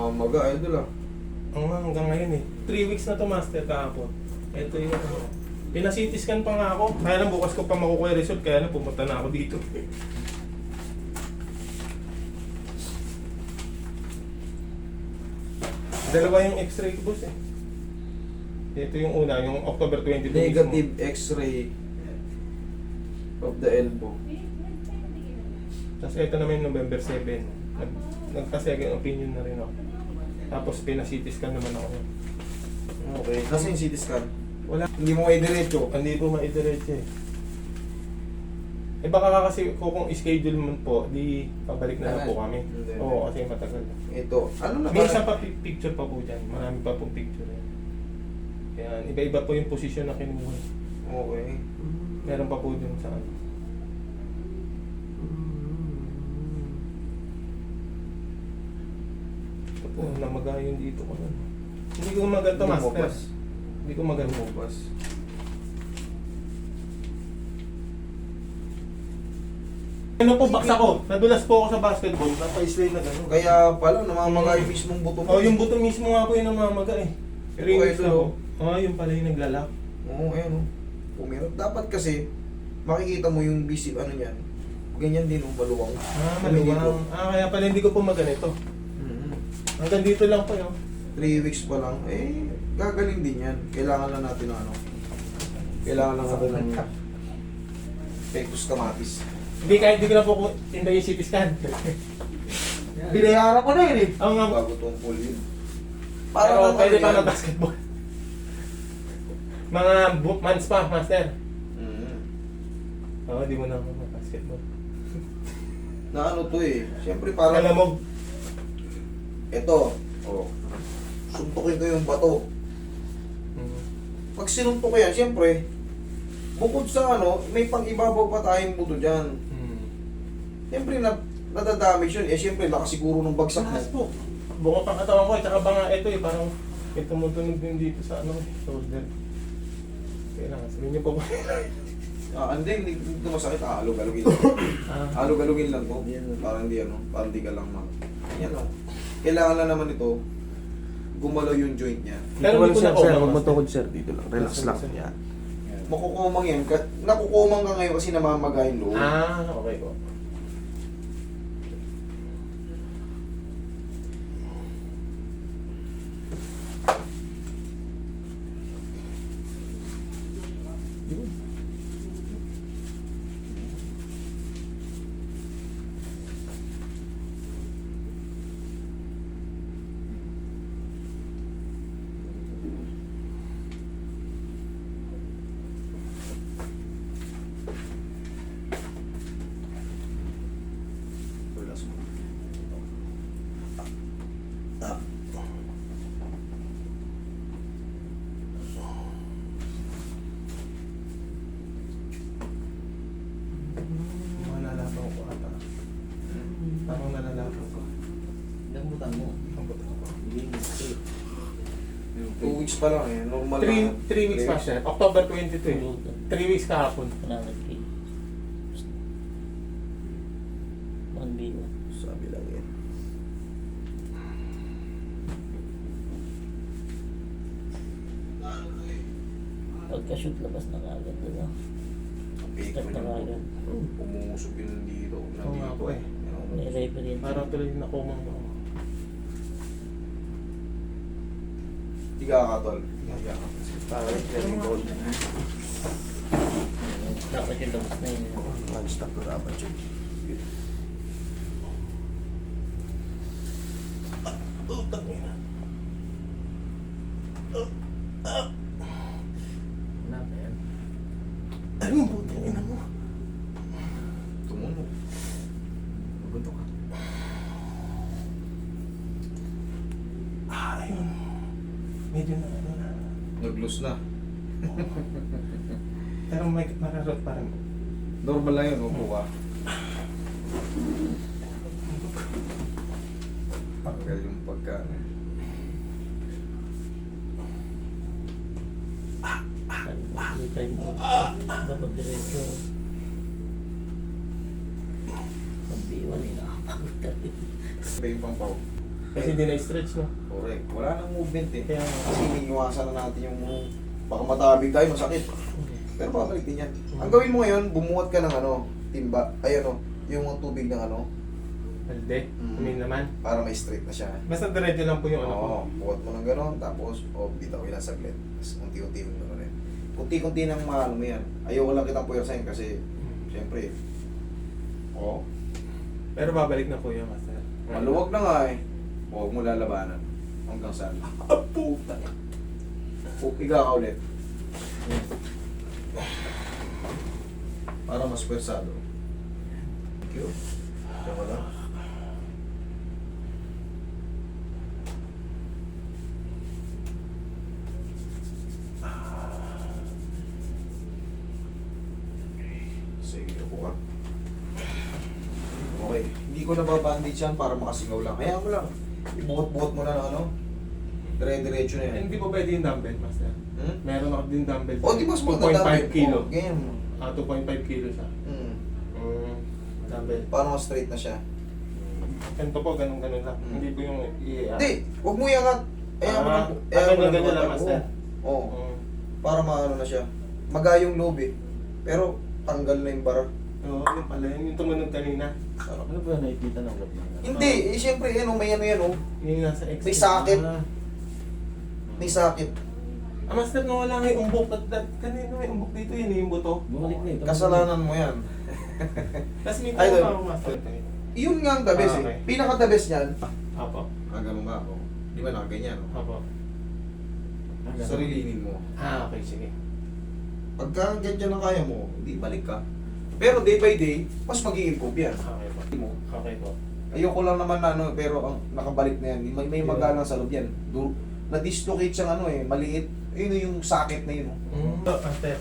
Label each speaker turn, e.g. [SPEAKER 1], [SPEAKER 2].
[SPEAKER 1] Namamaga, idol ah.
[SPEAKER 2] Oo nga, hanggang ngayon eh. 3 weeks na to, master, kahapon. Ito yung ano. Pina-CT scan pa nga ako. Kaya lang bukas ko pa makukuha yung result, kaya lang pumunta na ako dito. Dalawa yung x-ray ko, boss eh. Ito yung una, yung October 22
[SPEAKER 1] Negative
[SPEAKER 2] mismo.
[SPEAKER 1] X-ray of the elbow.
[SPEAKER 2] Tapos ito naman yung November 7. Nagpa-second opinion na rin ako. Tapos pina-CT scan naman ako.
[SPEAKER 1] Okay. Nasa yung CT scan?
[SPEAKER 2] Wala.
[SPEAKER 1] Hindi mo may diretso.
[SPEAKER 2] Hindi po maidiretso eh. Eh baka kasi kung schedule mo po, di pabalik na lang po kami.
[SPEAKER 1] Hindi.
[SPEAKER 2] Oo, kasi matagal.
[SPEAKER 1] Ito, ano na
[SPEAKER 2] May isa pa picture pa po dyan. Marami pa pong picture yan. Yan, iba-iba po yung posisyon na kinuha.
[SPEAKER 1] Okay.
[SPEAKER 2] Meron pa po dun sa ano. Ito po, namagayon dito ko nun. Hindi ko maganda, master.
[SPEAKER 1] Lumabas.
[SPEAKER 2] Hindi ko maganda.
[SPEAKER 1] Lumabas.
[SPEAKER 2] Ano po, baksa ko. Nadulas po ako sa basketball. Napa-slay na gano'n.
[SPEAKER 1] Kaya pala, namamaga yung mismong buto mo.
[SPEAKER 2] Oh, yung buto mismo nga po yung namamaga eh.
[SPEAKER 1] Pero
[SPEAKER 2] Ringgit
[SPEAKER 1] ito,
[SPEAKER 2] na po. Oh, yung pala yung naglalak.
[SPEAKER 1] Oo, ayun o. Pumirap. Dapat kasi, makikita mo yung busy, ano yan. Ganyan din yung baluwang.
[SPEAKER 2] Ah,
[SPEAKER 1] Kami dito.
[SPEAKER 2] maluwang. Ah, kaya pala hindi ko po maganito.
[SPEAKER 1] Mhm.
[SPEAKER 2] Hanggang dito lang po yun.
[SPEAKER 1] 3 weeks pa lang, eh, gagaling din yan. Kailangan lang natin ng ano. Kailangan lang natin ng pectus camatis.
[SPEAKER 2] Hindi kahit hindi ko na po tinda yung CT scan.
[SPEAKER 1] Binayaran ko na yun eh.
[SPEAKER 2] Oo nga.
[SPEAKER 1] Bago tungkol yun.
[SPEAKER 2] Pero pwede pa
[SPEAKER 1] yan.
[SPEAKER 2] na basketball. Mga months pa, master.
[SPEAKER 1] Mhm.
[SPEAKER 2] Oo, di mo na ako basketball.
[SPEAKER 1] Na ano to eh. Siyempre parang...
[SPEAKER 2] Alamog.
[SPEAKER 1] Ito. Oh. Suntukin ko yung bato. Pag sinuntok ko yan, siyempre, bukod sa ano, may pang-ibabaw pa tayong buto dyan. Siyempre, nadadamage yun. Eh, siyempre, nakasiguro ng bagsak
[SPEAKER 2] Lakas
[SPEAKER 1] mo.
[SPEAKER 2] po. Buka pang katawan ko, tsaka ba nga ito eh, parang may tumutunog din dito sa ano, shoulder. Kailangan, sabihin niyo po.
[SPEAKER 1] Hindi ito masakit. Alog-alogin lang. Alog-alogin lang ko. Parang di ano, parang di ka lang mag... Yan lang. Kailangan lang naman ito, gumalaw yung joint niya.
[SPEAKER 2] Pero hindi ko na
[SPEAKER 3] sir,
[SPEAKER 2] kumang,
[SPEAKER 3] huwag mo
[SPEAKER 2] master.
[SPEAKER 3] tukod sir, dito lang, relax lang. Yan.
[SPEAKER 1] Makukumang yan. Nakukumang ka ngayon kasi namamaga yung loob.
[SPEAKER 2] Ah, okay po.
[SPEAKER 1] Relax mo.
[SPEAKER 2] Mga nalalaman ko ata. Parang nalalaman ko.
[SPEAKER 3] Lambutan mo.
[SPEAKER 2] Ang buto ko.
[SPEAKER 1] 2 weeks pa lang eh. Normal lang.
[SPEAKER 2] 3 weeks pa siya. October 22 eh. 3 weeks kahapon.
[SPEAKER 1] Sabi lang yan.
[SPEAKER 4] Pagka-shoot labas na kagad diba?
[SPEAKER 1] Piko
[SPEAKER 4] Start na
[SPEAKER 1] niya.
[SPEAKER 4] kagad.
[SPEAKER 1] Umusog yun dito.
[SPEAKER 2] Oo nga po eh.
[SPEAKER 4] May referee.
[SPEAKER 2] Parang tuloy na kumang ako.
[SPEAKER 1] Di ka kakatol. Parang very cold.
[SPEAKER 4] Dapat yung labas na yun.
[SPEAKER 3] Non-stop na dapat yun.
[SPEAKER 2] Utang ina.
[SPEAKER 3] Wala pa yan.
[SPEAKER 2] Anong putang ina mo?
[SPEAKER 1] Tumunog.
[SPEAKER 3] Mabuto ka.
[SPEAKER 2] Ah, ayun. Medyo na ano na.
[SPEAKER 1] Nag-loose na.
[SPEAKER 2] Pero may mararot pa rin.
[SPEAKER 1] Normal lang yun. Upo ka. Pagkal yung pagka.
[SPEAKER 4] May time mo. Dapat diretso. Pagdiwan eh, nakapagod tayo.
[SPEAKER 1] Iba yung pang-pau.
[SPEAKER 2] Kasi hindi na-stretch, no?
[SPEAKER 1] Correct. Wala nang movement eh.
[SPEAKER 2] Kaya,
[SPEAKER 1] Kasi iniiwasan na natin yung baka matabig tayo, masakit. Pero babalik din yan. Ang gawin mo ngayon, bumuhat ka ng ano, timba. Ay ano, yung tubig ng ano,
[SPEAKER 2] halde, kumin naman.
[SPEAKER 1] para may straight na siya.
[SPEAKER 2] Basta diretso lang po yung ano ko.
[SPEAKER 1] Oo, buhat mo ng gano'n, tapos, bitawin lang saglit. Tapos, unti-unti mo gano'n rin. Kunti-kunti nang maano mo yan. Ayoko lang kitang puyersahin kasi, siyempre,
[SPEAKER 2] Pero babalik na po yung master.
[SPEAKER 1] maluwag na nga eh. Huwag mo lalabanan. Hanggang saan. Puta. Higa ka ulit. Para mas pwersado. Thank you. Diyan ka lang. Sige, upo ka. Okay. Hindi ko nababandage yan para makasingaw lang. Hayaan mo lang. Ibuhat-buhat mo na ng ano. Dire-diretso na yan.
[SPEAKER 2] Hindi po pwede yung dumbbell, master.
[SPEAKER 1] Hmm?
[SPEAKER 2] Meron ako din dumbbell.
[SPEAKER 1] O, di ba mas maganda?
[SPEAKER 2] 2.5 kilo.
[SPEAKER 1] Ganyan mo.
[SPEAKER 2] 2.5 kilo siya. Dumbbell.
[SPEAKER 1] Paano mas straight na siya?
[SPEAKER 2] Ganito po, ganun-ganun lang. Hindi po yung
[SPEAKER 1] Hindi, huwag mo iangat. Hayaan mo lang.
[SPEAKER 2] ganyan lang, master.
[SPEAKER 1] Oo. Para maano na siya. Magayong loob eh. Pero tanggal na yung bara.
[SPEAKER 2] Oo, yun pala. Yung tumunog kanina.
[SPEAKER 3] Ano ba nakikita ng loob ng
[SPEAKER 1] Hindi, eh syempre yan may ano yan oh.
[SPEAKER 2] Yung nasa X.
[SPEAKER 1] May sakit.
[SPEAKER 2] Ah,
[SPEAKER 1] May sakit.
[SPEAKER 2] master, nawala nga yung umbok. Kanina may umbok dito yun, yung buto.
[SPEAKER 3] Bumalik na ito.
[SPEAKER 1] Kasalanan mo yan.
[SPEAKER 2] Tapos may
[SPEAKER 1] Ay,
[SPEAKER 2] kuha
[SPEAKER 1] doon.
[SPEAKER 2] ako, master.
[SPEAKER 1] Yun nga ang the best
[SPEAKER 2] Okay.
[SPEAKER 1] eh. Pinaka-the best niyan.
[SPEAKER 2] Apo.
[SPEAKER 1] Ganun nga oh. Di ba nakaganyan oh.
[SPEAKER 2] Apo.
[SPEAKER 1] Sarilinin mo.
[SPEAKER 2] Okay, sige.
[SPEAKER 1] Pagka ganyan ang kaya mo, hindi balik ka. Pero day by day, mas mag-i-improve yan.
[SPEAKER 2] Okay po. Okay po.
[SPEAKER 1] Ayoko lang naman na ano, pero ang nakabalik na yan, may magalang sa loob yan. Na-dislocate siyang ano eh, maliit. Yun yung sakit na yun. Oh.
[SPEAKER 2] Master,